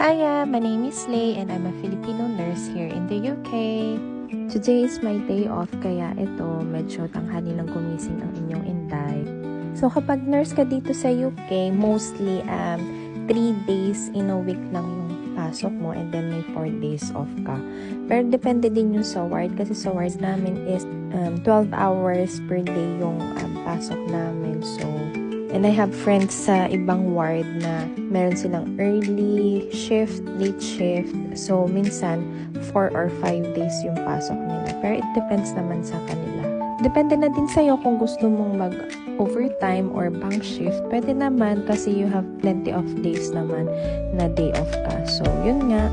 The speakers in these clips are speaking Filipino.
Hiya, my name is Lay and I'm a Filipino nurse here in the UK. Today is my day off kaya ito medyo tanghali nang gumising ang inyong inday. So kapag nurse ka dito sa UK, mostly 3 days in a week lang yung pasok mo and then may 4 days off ka. Pero depende din yung sa ward kasi sa ward namin is 12 hours per day yung pasok namin. So and I have friends sa ibang ward na meron silang early shift, late shift. So, minsan, 4 or 5 days yung pasok nila. Pero it depends naman sa kanila. Depende na din sa'yo kung gusto mong mag-overtime or bank shift. Pwede naman kasi you have plenty of days naman na day off ka. So, yun nga.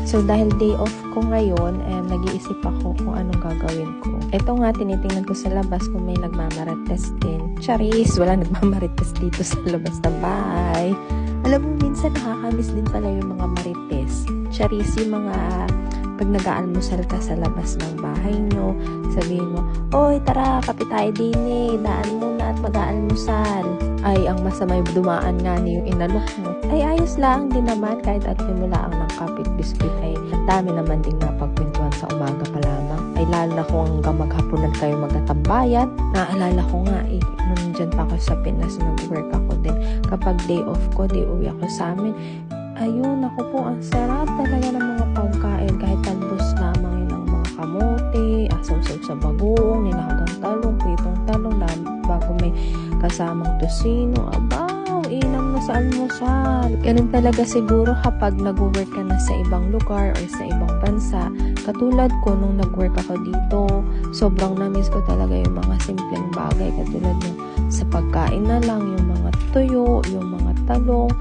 So, dahil day off ko ngayon, nag-iisip ako kung anong gagawin ko. Ito nga, tinitingnan ko sa labas kung may nagmamarites din. Charis! Wala nagmamarites dito sa labas ng bahay. Alam mo, minsan nakakamiss din pala yung mga marites. Charis, yung mga pag nag-aalmusal ka sa labas ng bahay nyo, sabihin mo, "Oy, tara, kape tayo din eh. Daan muna at mag-aalmusal." Ay, ang masamay dumaan nga ni yung inalok mo. Ay, ayos lang din naman kahit alipin mo lang ng kapit biscuit ay dami naman ding napagkwentuhan sa umaga pa lamang. Ay, lalo na kung hanggang maghapunan kayo magkatambayan. Naalala ko nga eh, nung dyan pa ako sa Pinas, nag-work ako din. Kapag day off ko, di uwi ako sa amin. Ayun, ako po, ang sarap talaga ng mga pagkain. Kahit talbos lamang yun ang mga kamote, asaw-saw sa bagoong, ninakagang talong, pritong talong, bago may kasamang tosino. Abaw, inam na sa almusal. Ganun talaga siguro kapag nag-work ka na sa ibang lugar or sa ibang bansa. Katulad ko, nung nag-work ako dito, sobrang na-miss ko talaga yung mga simpleng bagay. Katulad ng sa pagkain na lang, yung mga tuyo, yung mga talong.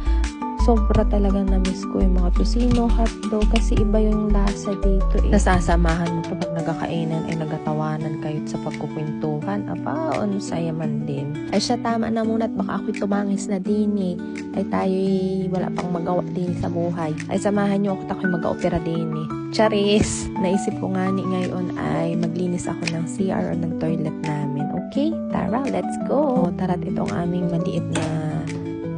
Sobra talagang na-miss ko yung mga tosino, hotdog, kasi iba yung lasa dito eh. Nasasamahan mo pa pag nagkakainan ay nagatawanan kayo sa pagkukwentuhan. Aba, ano saya man din. Ay siya, tama na muna at baka ako'y tumangis na din eh. Ay tayo'y wala pang magawa din sa buhay. Ay samahan niyo ako at ako'y mag-opera din eh. Charis! Naisip ko nga ni ngayon ay maglinis ako ng CR o ng toilet namin. Okay? Tara, let's go! Tara't ito ang aming maliit na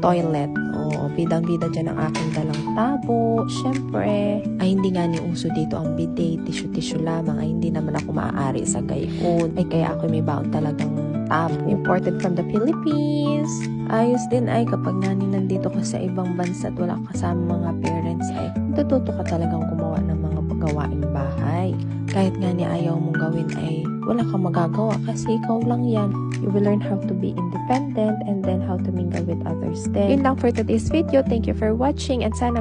toilet. O, bidang-bida dyan ang aking dalang tabo. Siyempre, ay hindi nga ni uso dito ang bidet, tissue-tissue lamang. Ay hindi naman ako maaari sa gayon. Ay kaya ako may baon talagang tabo. Imported from the Philippines. Ayos din ay kapag nandito ka sa ibang bansa at wala kasama mga parents ay natututo ka talagang gumawa ng mga gawaing bahay. Kahit nga ni ayaw mong gawin ay wala kang magagawa kasi ikaw lang yan. You will learn how to be independent and then how to mingle with others. Then, yun lang for today's video. Thank you for watching and sana